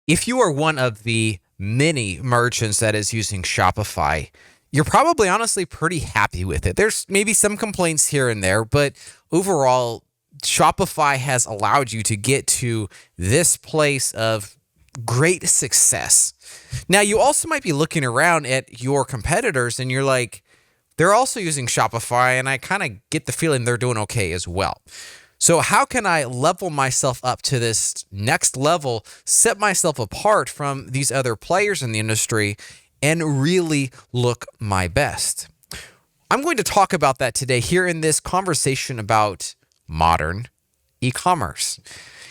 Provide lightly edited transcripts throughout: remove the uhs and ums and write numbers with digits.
If you are one of the many merchants that is using Shopify, you're probably honestly pretty happy with it. There's maybe some complaints here and there, but overall, Shopify has allowed you to get to this place of great success. Now, you also might be looking around at your competitors and you're like, they're also using Shopify, and I kind of get the feeling they're doing okay as well. So how can I level myself up to this next level, set myself apart from these other players in the industry, and really look my best? I'm going to talk about that today here in this conversation about modern e-commerce.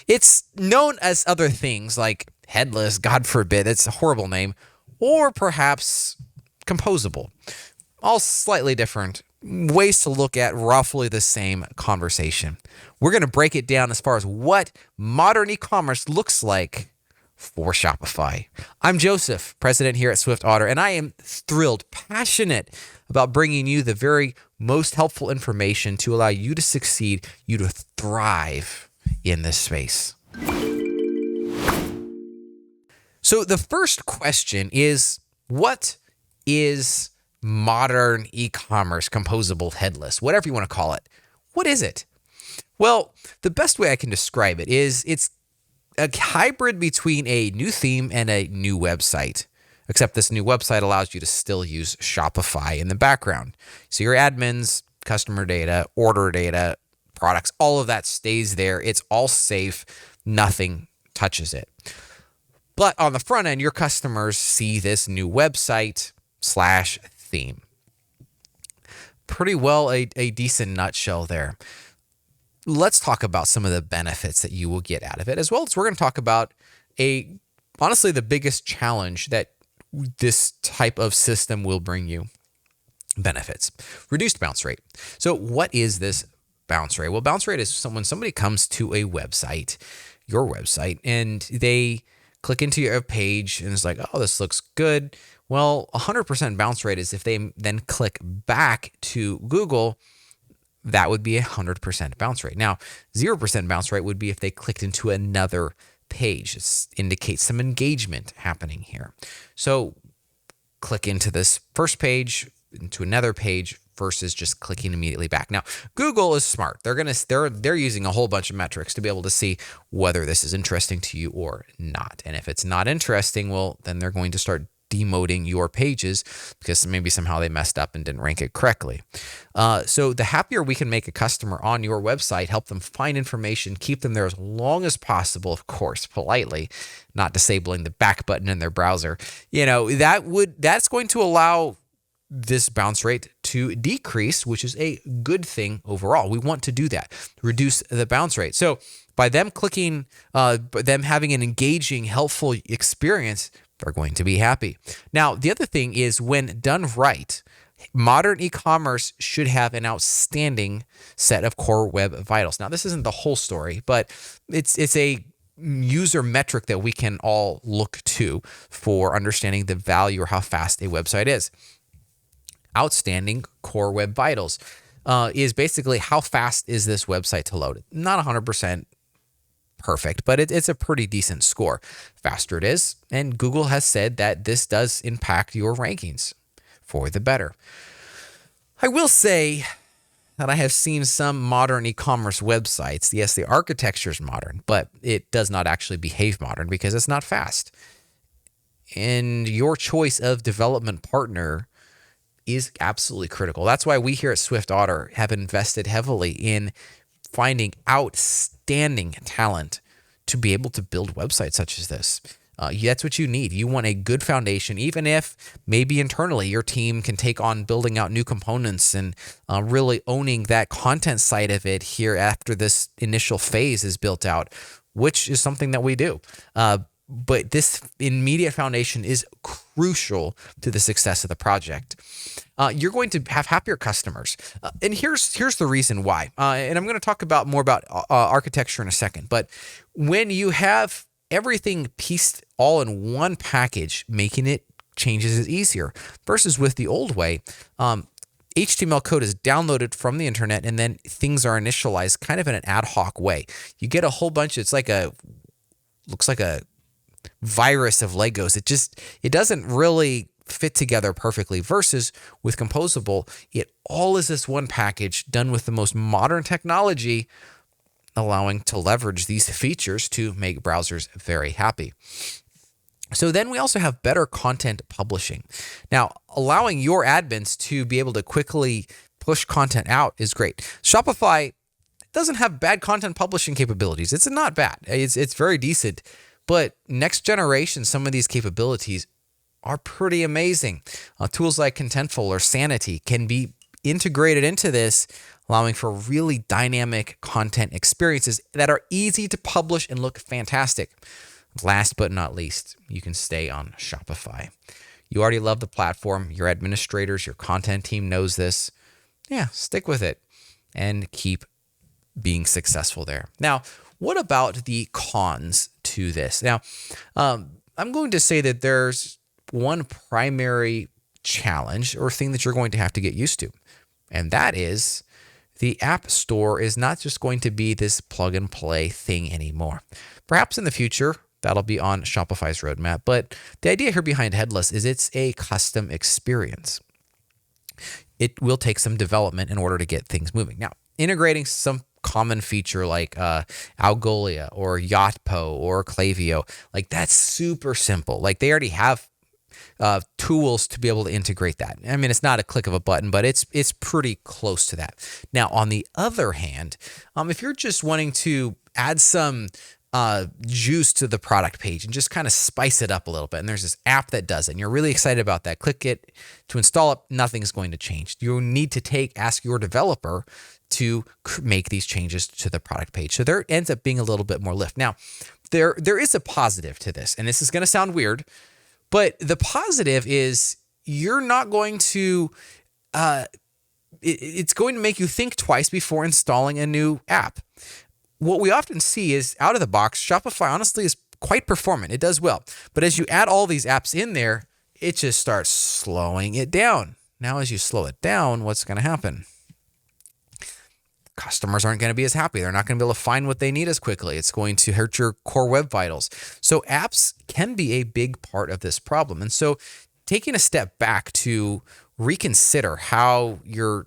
It's known as other things like headless, God forbid, it's a horrible name, or perhaps composable. All slightly different ways to look at roughly the same conversation. We're going to break it down as far as what modern e-commerce looks like for Shopify. I'm Joseph, president here at SwiftOtter, and I am thrilled, passionate about bringing you the very most helpful information to allow you to succeed, you to thrive in this space. So the first question is, what is modern e-commerce, composable, headless, whatever you want to call it? What is it? Well, the best way I can describe it is it's a hybrid between a new theme and a new website, except this new website allows you to still use Shopify in the background. So your admins, customer data, order data, products, all of that stays there. It's all safe. Nothing touches it. But on the front end, your customers see this new website / theme. Pretty well a decent nutshell there. Let's talk about some of the benefits that you will get out of it, as well as we're going to talk about honestly, the biggest challenge that this type of system will bring you. Benefits. Reduced bounce rate. So what is this bounce rate? Well, bounce rate is when somebody comes to a website, your website, and they click into your page and it's like, oh, this looks good. Well, 100% bounce rate is if they then click back to Google, that would be 100% bounce rate. Now, 0% bounce rate would be if they clicked into another page. It indicates some engagement happening here. So click into this first page, into another page versus just clicking immediately back. Now, Google is smart. They're using a whole bunch of metrics to be able to see whether this is interesting to you or not. And if it's not interesting, well, then they're going to start demoting your pages because maybe somehow they messed up and didn't rank it correctly. So the happier we can make a customer on your website, help them find information, keep them there as long as possible, of course, politely, not disabling the back button in their browser. That's going to allow this bounce rate to decrease, which is a good thing overall. We want to do that, reduce the bounce rate. So by them clicking, them having an engaging, helpful experience, they're going to be happy. Now, the other thing is when done right, modern e-commerce should have an outstanding set of core web vitals. Now, this isn't the whole story, but it's a user metric that we can all look to for understanding the value or how fast a website is. Outstanding core web vitals is basically how fast is this website to load. Not 100% perfect, but it's a pretty decent score. Faster it is, and Google has said that this does impact your rankings for the better. I will say that I have seen some modern e-commerce websites. Yes, the architecture is modern, but it does not actually behave modern because it's not fast. And your choice of development partner is absolutely critical. That's why we here at SwiftOtter have invested heavily in finding outstanding talent to be able to build websites such as this. That's what you need. You want a good foundation, even if maybe internally your team can take on building out new components and really owning that content side of it here after this initial phase is built out, which is something that we do. But this immediate foundation is crucial to the success of the project. You're going to have happier customers. And here's the reason why. And I'm going to talk more about architecture in a second. But when you have everything pieced all in one package, making it changes is easier versus with the old way. HTML code is downloaded from the internet and then things are initialized kind of in an ad hoc way. You get a whole bunch. Looks like a virus of Legos. It doesn't really fit together perfectly, versus with composable, it all is this one package done with the most modern technology, allowing to leverage these features to make browsers very happy. So then we also have better content publishing. Now, allowing your admins to be able to quickly push content out is great. Shopify doesn't have bad content publishing capabilities. It's not bad. It's very decent. But next generation, some of these capabilities are pretty amazing. Tools like Contentful or Sanity can be integrated into this, allowing for really dynamic content experiences that are easy to publish and look fantastic. Last but not least, you can stay on Shopify. You already love the platform. Your administrators, your content team knows this. Yeah, stick with it and keep being successful there. Now, what about the cons to this? Now, I'm going to say that there's one primary challenge or thing that you're going to have to get used to, and that is the App Store is not just going to be this plug and play thing anymore. Perhaps in the future, that'll be on Shopify's roadmap, but the idea here behind headless is it's a custom experience. It will take some development in order to get things moving. Now, integrating some common feature like Algolia or Yotpo or Klaviyo, like that's super simple. Like they already have tools to be able to integrate that. I mean, it's not a click of a button, but it's pretty close to that. Now, on the other hand, if you're just wanting to add some juice to the product page and just kind of spice it up a little bit, and there's this app that does it, and you're really excited about that, click it to install it, nothing's going to change. You need to ask your developer to make these changes to the product page. So there ends up being a little bit more lift. Now, there is a positive to this, and this is going to sound weird, but the positive is you're not going to, it's going to make you think twice before installing a new app. What we often see is out of the box, Shopify honestly is quite performant. It does well. But as you add all these apps in there, it just starts slowing it down. Now, as you slow it down, what's going to happen? Customers aren't going to be as happy. They're not going to be able to find what they need as quickly. It's going to hurt your core web vitals. So apps can be a big part of this problem. And so taking a step back to reconsider how you're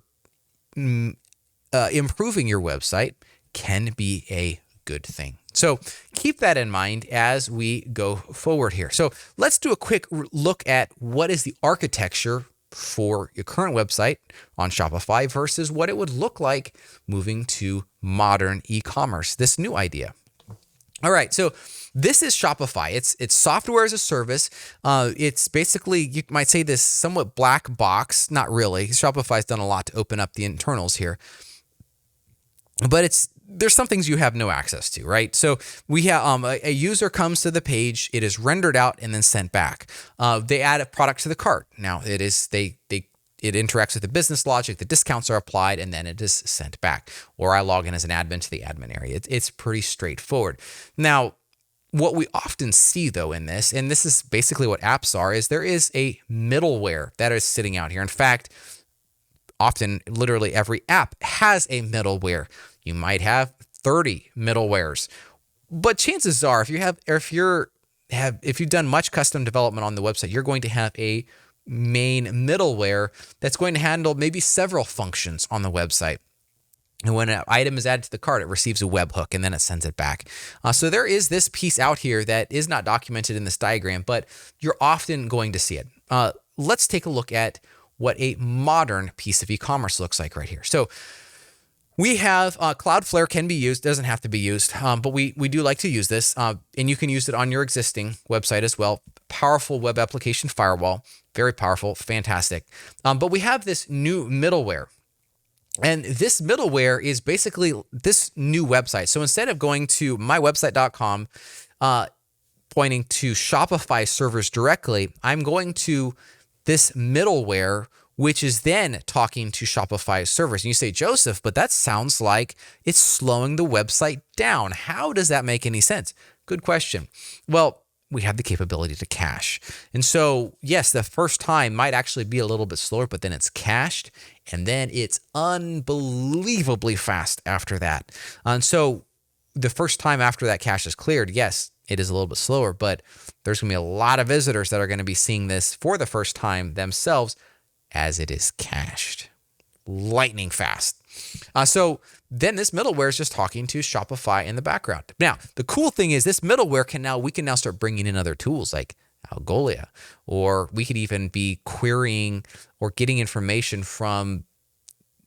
improving your website can be a good thing. So keep that in mind as we go forward here. So let's do a quick look at what is the architecture for your current website on Shopify versus what it would look like moving to modern e-commerce, this new idea. All right, so this is Shopify. It's software as a service. It's basically, you might say, this somewhat black box. Not really. Shopify's done a lot to open up the internals here. But there's some things you have no access to, right? So we have a user comes to the page, it is rendered out and then sent back. They add a product to the cart. Now it interacts with the business logic, the discounts are applied, and then it is sent back. Or I log in as an admin to the admin area. It's pretty straightforward. Now, what we often see though in this, and this is basically what apps are, is there is a middleware that is sitting out here. In fact, often, literally every app has a middleware. You might have 30 middlewares, but chances are, if you've done much custom development on the website, you're going to have a main middleware that's going to handle maybe several functions on the website. And when an item is added to the cart, it receives a webhook and then it sends it back. So there is this piece out here that is not documented in this diagram, but you're often going to see it. Let's take a look at what a modern piece of e-commerce looks like right here. So we have Cloudflare can be used, doesn't have to be used, but we do like to use this, and you can use it on your existing website as well. Powerful web application firewall, very powerful, fantastic. But we have this new middleware, and this middleware is basically this new website. So instead of going to mywebsite.com, pointing to Shopify servers directly, I'm going to this middleware, which is then talking to Shopify servers. And you say, Joseph, but that sounds like it's slowing the website down. How does that make any sense? Good question. Well, we have the capability to cache. And so, yes, the first time might actually be a little bit slower, but then it's cached, and then it's unbelievably fast after that. And so the first time after that cache is cleared, yes, it is a little bit slower, but there's going to be a lot of visitors that are going to be seeing this for the first time themselves as it is cached. Lightning fast. So then this middleware is just talking to Shopify in the background. Now, the cool thing is this middleware we can now start bringing in other tools like Algolia, or we could even be querying or getting information from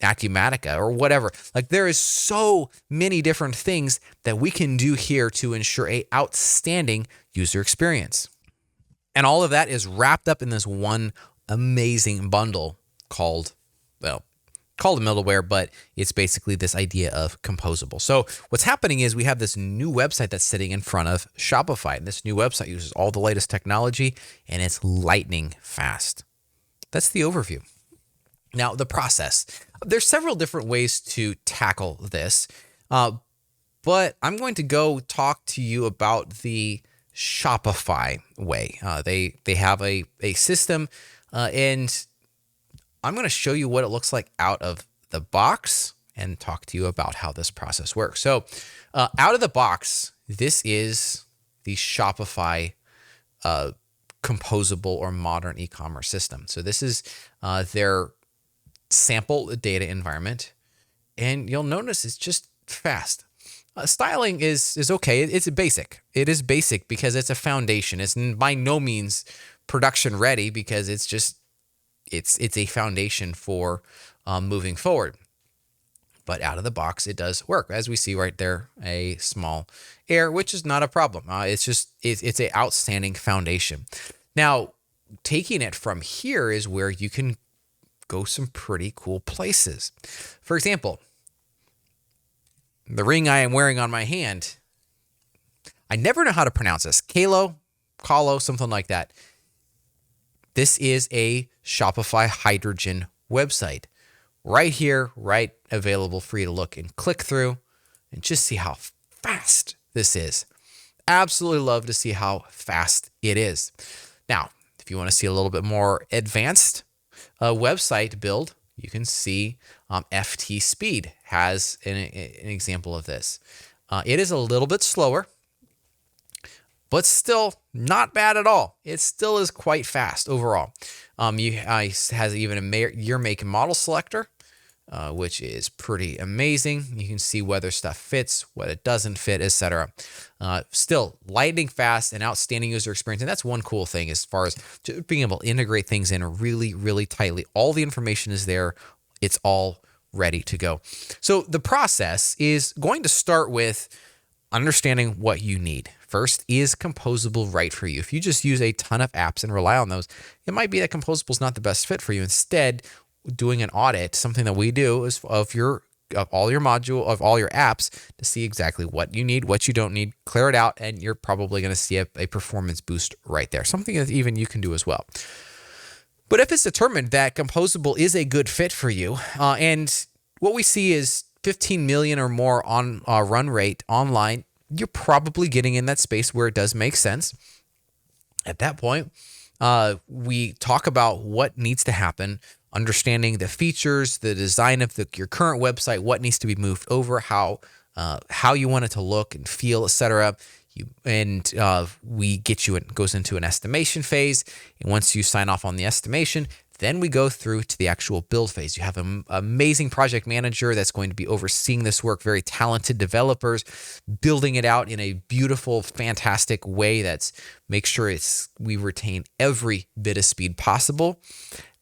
Acumatica or whatever. Like, there is so many different things that we can do here to ensure a outstanding user experience. And all of that is wrapped up in this one amazing bundle called a middleware, but it's basically this idea of composable. So what's happening is we have this new website that's sitting in front of Shopify, and this new website uses all the latest technology, and it's lightning fast. That's the overview. Now, the process. There's several different ways to tackle this, but I'm going to go talk to you about the Shopify way. They have a system, and I'm going to show you what it looks like out of the box and talk to you about how this process works. So out of the box, this is the Shopify composable or modern e-commerce system. So this is their sample data environment, and you'll notice it's just fast. Styling is okay. It's basic. It is basic because it's a foundation. It's by no means production ready because it's a foundation for moving forward. But out of the box, it does work. As we see right there, a small error, which is not a problem. It's an outstanding foundation. Now, taking it from here is where you can go some pretty cool places. For example, the ring I am wearing on my hand, I never know how to pronounce this. Kalo, something like that. This is a Shopify Hydrogen website. Right here, right available for you to look and click through and just see how fast this is. Absolutely love to see how fast it is. Now, if you want to see a little bit more advanced website build, you can see FT Speed has an example of this. It is a little bit slower, but still not bad at all. It still is quite fast overall. It has even a year, make, and model selector, which is pretty amazing. You can see whether stuff fits, what it doesn't fit, etc. Still lightning fast and outstanding user experience. And that's one cool thing as far as being able to integrate things in really, really tightly. All the information is there. It's all ready to go. So the process is going to start with understanding what you need. First, is composable right for you? If you just use a ton of apps and rely on those, it might be that composable is not the best fit for you. Instead, doing an audit, something that we do is of all your apps to see exactly what you need, what you don't need, clear it out, and you're probably going to see a performance boost right there. Something that even you can do as well. But if it's determined that composable is a good fit for you, and what we see is 15 million or more on run rate online, you're probably getting in that space where it does make sense. At that point, we talk about what needs to happen, understanding the features, the design of your current website, what needs to be moved over, how you want it to look and feel, etc. We get you, it goes into an estimation phase. And once you sign off on the estimation, then we go through to the actual build phase. You have an amazing project manager that's going to be overseeing this work, very talented developers, building it out in a beautiful, fantastic way that's make sure we retain every bit of speed possible.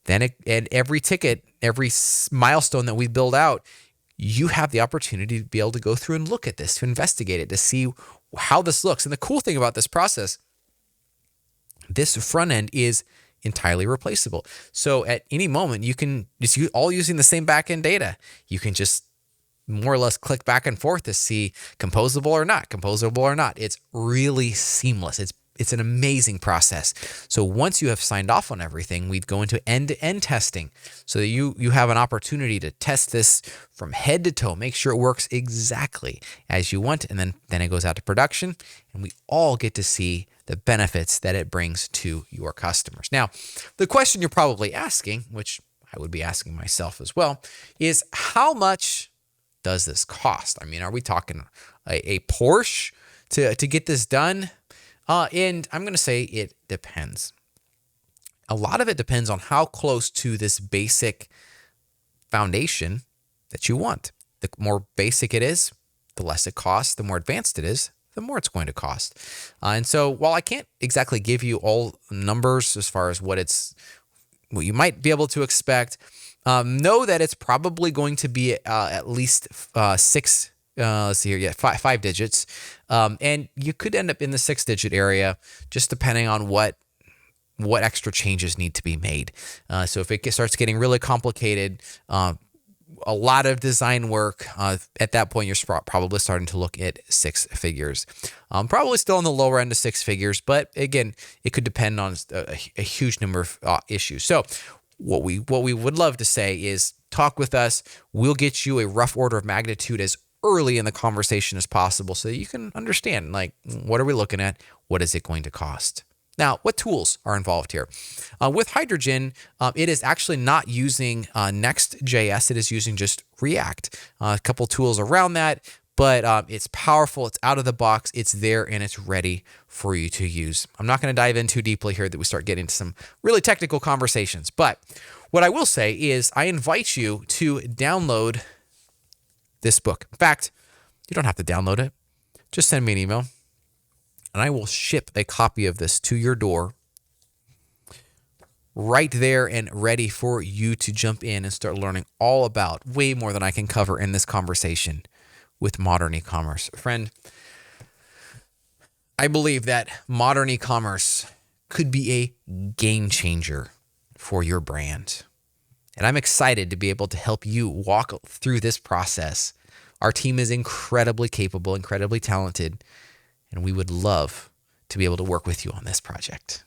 And every ticket, every milestone that we build out, you have the opportunity to be able to go through and look at this, to investigate it, to see how this looks. And the cool thing about this process, this front end is entirely replaceable. So at any moment, you can just all using the same backend data. You can just more or less click back and forth to see composable or not. It's really seamless. It's an amazing process. So once you have signed off on everything, we'd go into end-to-end testing so that you have an opportunity to test this from head to toe, make sure it works exactly as you want, and then it goes out to production, and we all get to see the benefits that it brings to your customers. Now, the question you're probably asking, which I would be asking myself as well, is how much does this cost? I mean, are we talking a Porsche to get this done? And I'm going to say it depends. A lot of it depends on how close to this basic foundation that you want. The more basic it is, the less it costs. The more advanced it is, the more it's going to cost. And so while I can't exactly give you all numbers as far as what you might be able to expect, know that it's probably going to be at least six. Let's see here. Yeah, five digits. And you could end up in the 6-digit area, just depending on what extra changes need to be made. So if it starts getting really complicated, a lot of design work, at that point, you're probably starting to look at 6 figures. Probably still on the lower end of 6 figures, but again, it could depend on a huge number of issues. So what we would love to say is talk with us. We'll get you a rough order of magnitude as early in the conversation as possible so that you can understand, like, what are we looking at? What is it going to cost? Now, what tools are involved here? With Hydrogen, it is actually not using Next.js. It is using just React. A couple tools around that, but it's powerful. It's out of the box. It's there, and it's ready for you to use. I'm not going to dive in too deeply here that we start getting into some really technical conversations. But what I will say is I invite you to download this book. In fact, you don't have to download it. Just send me an email, and I will ship a copy of this to your door right there and ready for you to jump in and start learning all about way more than I can cover in this conversation with modern e-commerce. Friend, I believe that modern e-commerce could be a game changer for your brand. And I'm excited to be able to help you walk through this process. Our team is incredibly capable, incredibly talented, and we would love to be able to work with you on this project.